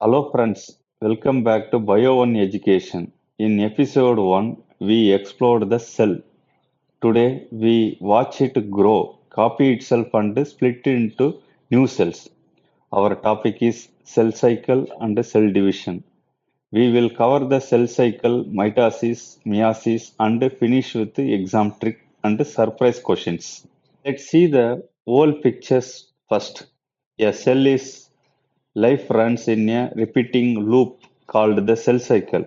Hello friends, welcome back to BioOne Education. In episode 1, we explored the cell. Today, we watch it grow, copy itself and split into new cells. Our topic is cell cycle and cell division. We will cover the cell cycle, mitosis, meiosis and finish with the exam trick and surprise questions. Let's see the whole pictures first. A cell is life runs in a repeating loop called the cell cycle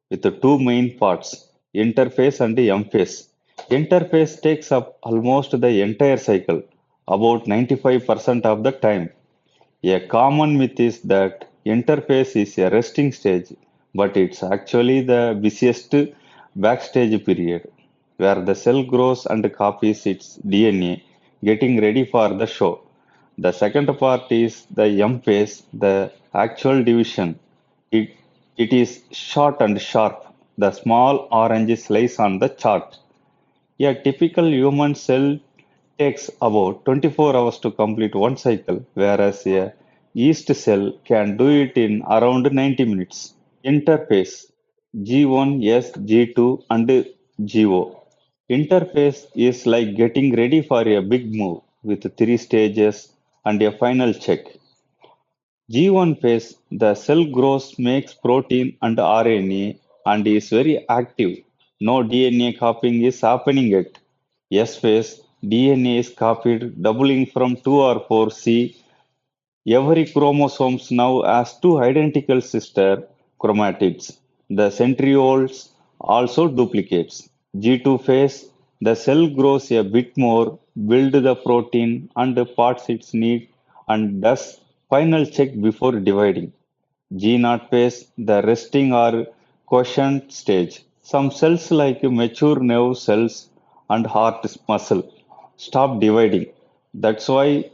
with the two main parts, interphase and M-phase. Interphase takes up almost the entire cycle, about 95% of the time. A common myth is that interphase is a resting stage, but it's actually the busiest backstage period, where the cell grows and copies its DNA, getting ready for the show. The second part is the M phase, the actual division. It, it is short and sharp. The small orange slice on the chart. A typical human cell takes about 24 hours to complete one cycle, whereas a yeast cell can do it in around 90 minutes. Interphase G1, S, G2, and GO. Interphase is like getting ready for a big move with three stages and a final check. G1 phase, the cell grows, makes protein and RNA, and is very active. No DNA copying is happening yet. S phase, DNA is copied, doubling from 2 or 4. See, every chromosome now has two identical sister chromatids. The centrioles also duplicates. G2 phase, the cell grows a bit more, build the protein and parts its need and does final check before dividing. G0 phase, the resting or quiescent stage. Some cells like mature nerve cells and heart muscle stop dividing. That's why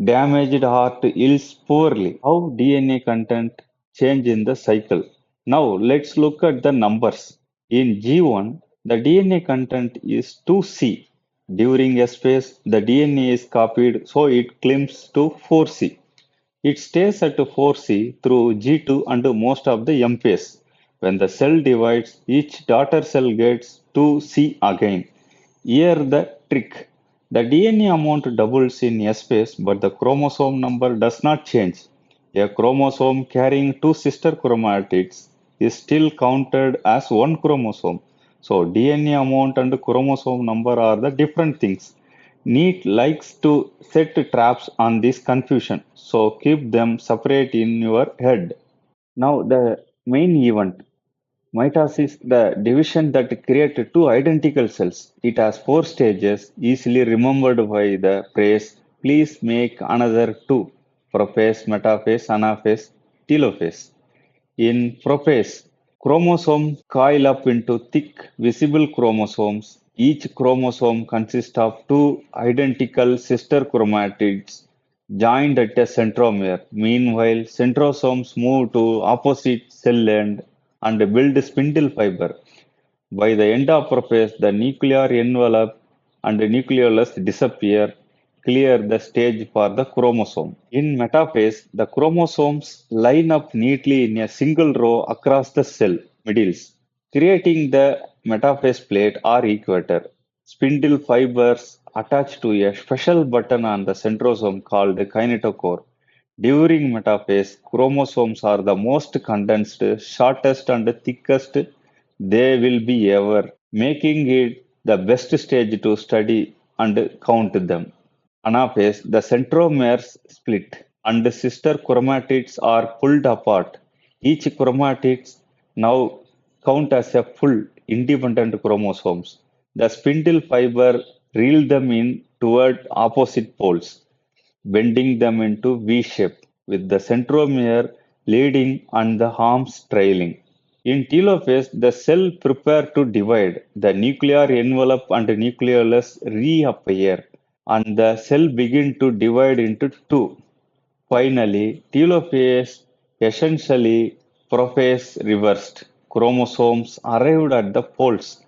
damaged heart yields poorly. How DNA content change in the cycle. Now let's look at the numbers. In G1, the DNA content is 2C. During S phase, the DNA is copied so it climbs to 4C. It stays at 4C through G2 and most of the M phase. When the cell divides, each daughter cell gets 2C again. Here the trick. The DNA amount doubles in S phase, but the chromosome number does not change. A chromosome carrying two sister chromatids is still counted as one chromosome. So DNA amount and chromosome number are the different things. NEET likes to set traps on this confusion, so keep them separate in your head. Now the main event. Mitosis, the division that creates two identical cells. It has four stages, easily remembered by the phrase, please make another two. Prophase, metaphase, anaphase, telophase. In prophase, chromosomes coil up into thick, visible chromosomes. Each chromosome consists of two identical sister chromatids joined at a centromere. Meanwhile, centrosomes move to opposite cell end and build spindle fiber. By the end of prophase, the nuclear envelope and nucleolus disappear, clear the stage for the chromosome. In metaphase, the chromosomes line up neatly in a single row across the cell middles, creating the metaphase plate or equator. Spindle fibers attach to a special button on the centrosome called kinetochore. During metaphase, chromosomes are the most condensed, shortest, and thickest they will be ever, making it the best stage to study and count them. Anaphase, the centromeres split and sister chromatids are pulled apart. Each chromatids now count as a full independent chromosomes. The spindle fiber reel them in toward opposite poles, bending them into V shape, with the centromere leading and the arms trailing. In telophase, the cell prepare to divide. The nuclear envelope and nucleolus reappear, and the cell begin to divide into two. Finally, telophase essentially prophase reversed. Chromosomes arrived at the poles,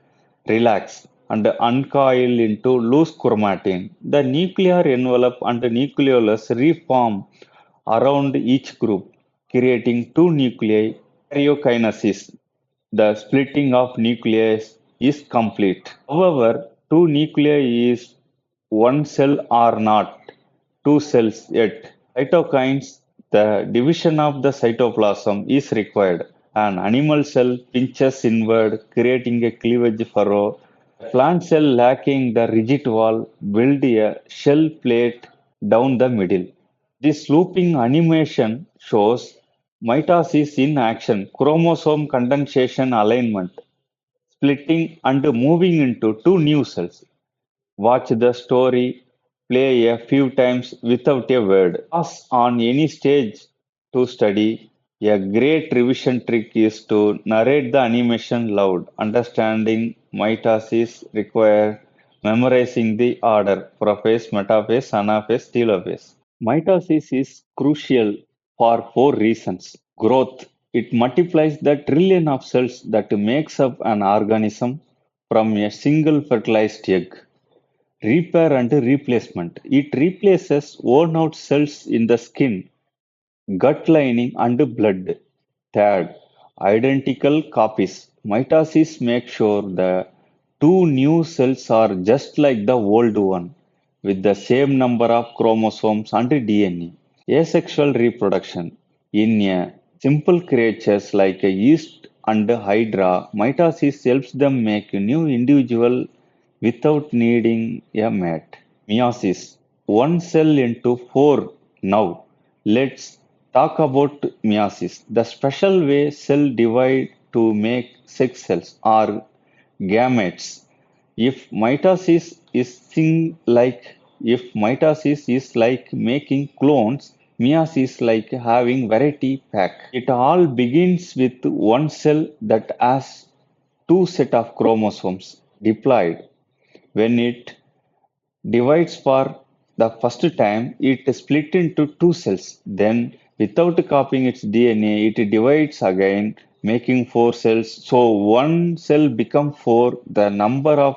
relax, and uncoil into loose chromatin. The nuclear envelope and nucleolus reform around each group. creating two nuclei. Karyokinesis, the splitting of nuclei is complete. However, two nuclei is one cell or not two cells yet. Cytokines, the division of the cytoplasm is required. An animal cell pinches inward, creating a cleavage furrow. A plant cell lacking the rigid wall build a shell plate down the middle. This looping animation shows mitosis in action, chromosome condensation alignment, splitting and moving into two new cells. Watch the story play a few times without a word. Pause on any stage to study. A great revision trick is to narrate the animation loud. Understanding mitosis requires memorizing the order: prophase, metaphase, anaphase, telophase. Mitosis is crucial for four reasons. Growth. It multiplies the trillion of cells that makes up an organism from a single fertilized egg. Repair and replacement. It replaces worn out cells in the skin, gut lining, and blood. Third, identical copies. Mitosis makes sure the two new cells are just like the old one, with the same number of chromosomes and DNA. Asexual reproduction. In a simple creatures like a yeast and hydra, mitosis helps them make new individual without needing a mate. Meiosis. One cell into four. Now, let's talk about meiosis, the special way cell divide to make sex cells or gametes. If mitosis is thing like if mitosis is like making clones, meiosis like having variety pack. It all begins with one cell that has two set of chromosomes diploid. When it divides for the first time, it split into two cells. Then, without copying its DNA, it divides again, making four cells. So, one cell becomes four. The number of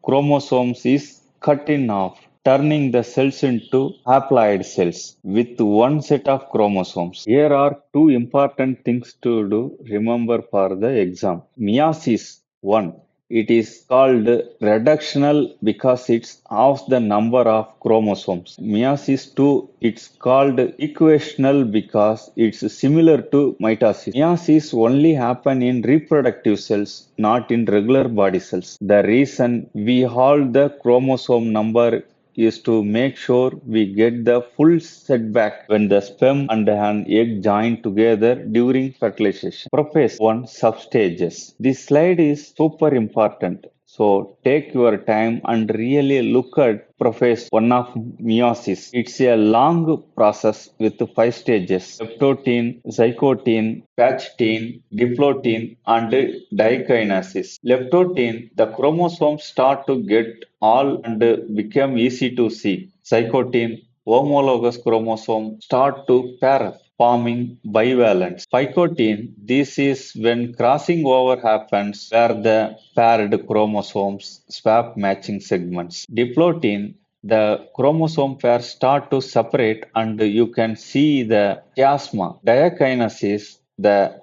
chromosomes is cut in half, turning the cells into haploid cells with one set of chromosomes. Here are two important things to do. Remember for the exam. Meiosis 1. It is called reductional because it halves the number of chromosomes. Meiosis 2, it's called equational because it's similar to mitosis. Meiosis only happen in reproductive cells, not in regular body cells. The reason we halve the chromosome number is to make sure we get the full setback when the sperm and an egg join together during fertilization. Prophase I Sub-Stages. This slide is super important. So take your time and really look at Prophase I of meiosis. It's a long process with five stages: Leptotene, Zygotene, Pachytene, Diplotene, and Diakinesis. Leptotene, the chromosomes start to get all and become easy to see. Zygotene, homologous chromosome start to pair up, forming bivalents. Pachytene, this is when crossing over happens where the paired chromosomes swap matching segments. Diplotene, the chromosome pairs start to separate and you can see the chiasma. Diakinesis, the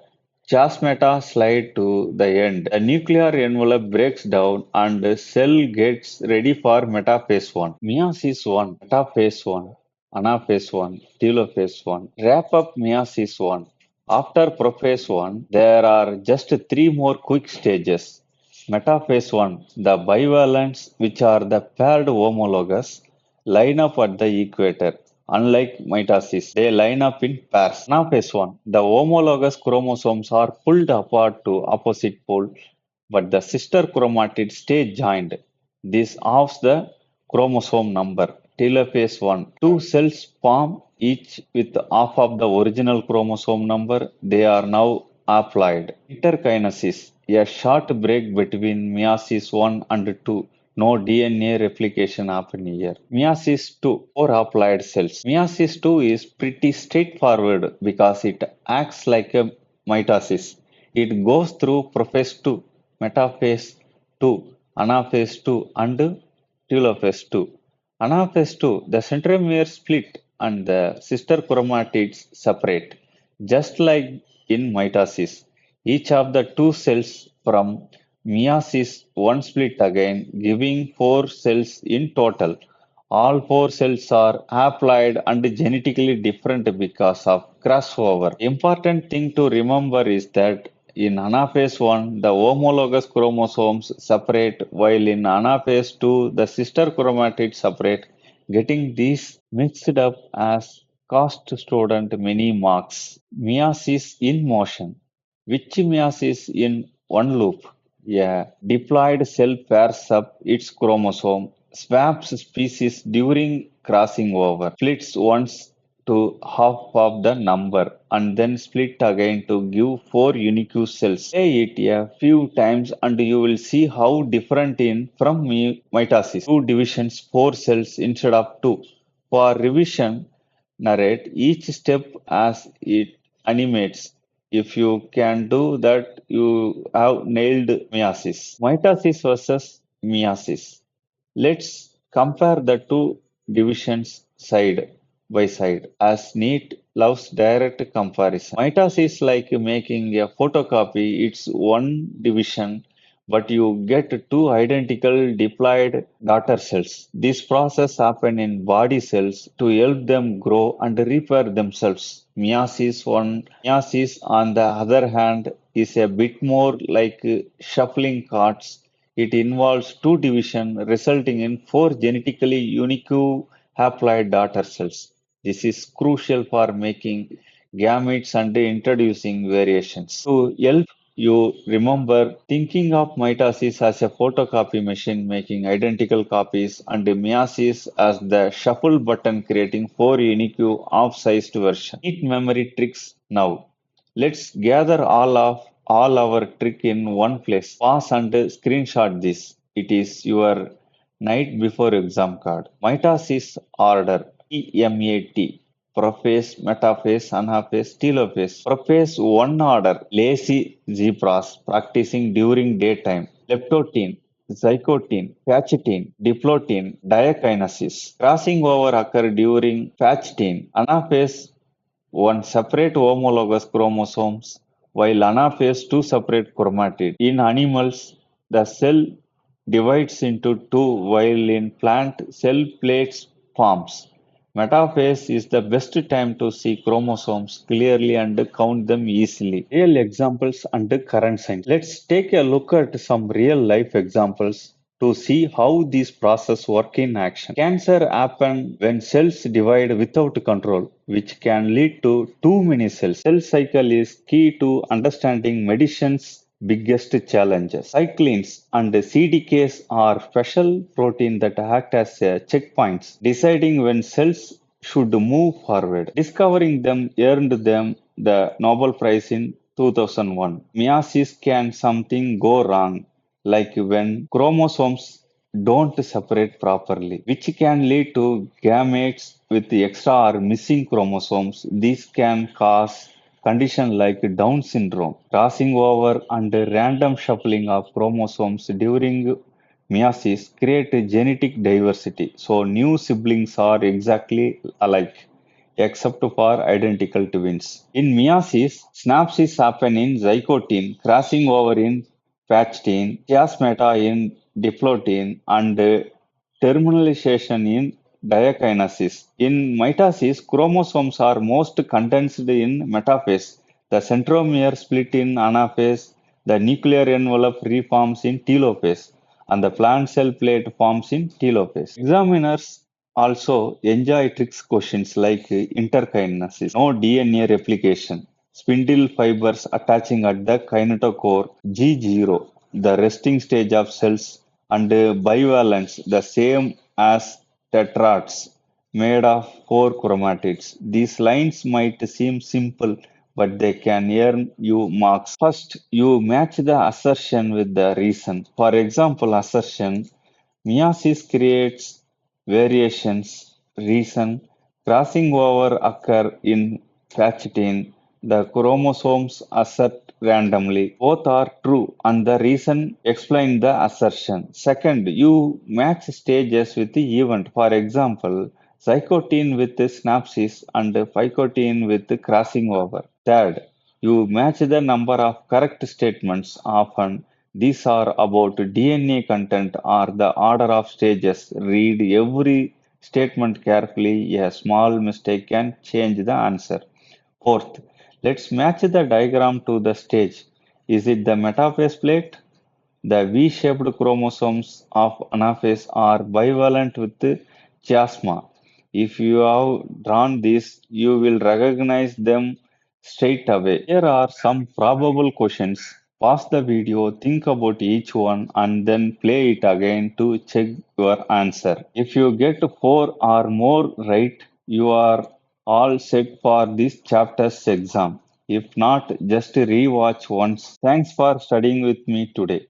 Chiasmata slide to the end. The nuclear envelope breaks down and the cell gets ready for metaphase 1. Meiosis 1, metaphase 1, anaphase 1, telophase 1. Wrap up meiosis 1. After prophase 1, there are just three more quick stages. Metaphase 1, the bivalents, which are the paired homologous, line up at the equator. Unlike mitosis, they line up in pairs. Anaphase 1, the homologous chromosomes are pulled apart to opposite poles, but the sister chromatids stay joined. This halves the chromosome number. Telophase 1, two cells form each with half of the original chromosome number. They are now haploid. Interkinesis, a short break between meiosis 1 and 2. No DNA replication happen here. Meiosis 2, four haploid cells. Meiosis 2 is pretty straightforward because it acts like a mitosis. It goes through prophase 2, metaphase 2, anaphase 2, and telophase 2. Anaphase 2, the centromere split and the sister chromatids separate. Just like in mitosis, each of the two cells from meiosis one split again, giving four cells in total. All four cells are haploid and genetically different because of crossover. Important thing to remember is that in Anaphase 1, the homologous chromosomes separate, while in Anaphase 2, the sister chromatids separate. Getting these mixed up as cost student many marks. Meiosis in motion. Which meiosis in one loop? A diploid cell pairs up its chromosome, swaps species during crossing over, splits once to half of the number, and then split again to give four unique cells. Play it a few times and you will see how different in from mitosis. Two divisions, four cells instead of two. For revision, narrate each step as it animates. If you can do that, you have nailed meiosis. Mitosis versus meiosis. Let's compare the two divisions side by side as NEET loves direct comparison. Mitosis is like making a photocopy, it's one division, but you get two identical diploid daughter cells. This process happens in body cells to help them grow and repair themselves. Meiosis, on the other hand, is a bit more like shuffling cards. It involves two division, resulting in four genetically unique haploid daughter cells. This is crucial for making gametes and introducing variations. To help you remember, thinking of mitosis as a photocopy machine making identical copies and meiosis as the shuffle button creating four unique off-sized versions. Neat memory tricks now. Let's gather all our trick in one place. Pause and screenshot this. It is your night before exam card. Mitosis order PMAT. Prophase, Metaphase, Anaphase, Telophase. Prophase one order. Lazy zebras practicing during daytime. Leptotene, Zygotene, Pachytene, Diplotene, Diakinesis. Crossing over occur during Pachytene. Anaphase one separate homologous chromosomes, while anaphase two separate chromatids. In animals, the cell divides into two, while in plant, cell plates forms. Metaphase is the best time to see chromosomes clearly and count them easily. Real examples and current science. Let's take a look at some real life examples to see how these processes work in action. Cancer happens when cells divide without control, which can lead to too many cells. Cell cycle is key to understanding medicine's biggest challenges. Cyclins and CDKs are special proteins that act as checkpoints, deciding when cells should move forward. Discovering them earned them the Nobel Prize in 2001. Meiosis can something go wrong, like when chromosomes don't separate properly, which can lead to gametes with extra or missing chromosomes. This can cause conditions like Down syndrome, crossing over, and random shuffling of chromosomes during meiosis create genetic diversity. So new siblings are exactly alike except for identical twins. In meiosis, synapses happen in zygotene, crossing over in Pachytene, chiasmata in Diplotene, and terminalization in Diakinesis. In mitosis, chromosomes are most condensed in metaphase. The centromere split in anaphase, the nuclear envelope reforms in telophase, and the plant cell plate forms in telophase. Examiners also enjoy tricks questions like interkinesis, no DNA replication, spindle fibers attaching at the kinetochore G0, the resting stage of cells, and bivalence, the same as tetrads made of four chromatids. These lines might seem simple, but they can earn you marks. First, you match the assertion with the reason. For example, assertion meiosis creates variations. Reason crossing over occur in Pachytene. The chromosomes assert randomly. Both are true, and the reason explain the assertion. Second, you match stages with the event. For example, Zygotene with synapsis and Pachytene with crossing over. Third, you match the number of correct statements. Often these are about DNA content or the order of stages. Read every statement carefully. A small mistake can change the answer. Fourth, let's match the diagram to the stage. Is it the metaphase plate? The V-shaped chromosomes of Anaphase are bivalent with chiasma. If you have drawn these, you will recognize them straight away. Here are some probable questions. Pause the video, think about each one, and then play it again to check your answer. If you get 4 or more right, you are all set for this chapter's exam. If not, just rewatch once. Thanks for studying with me today.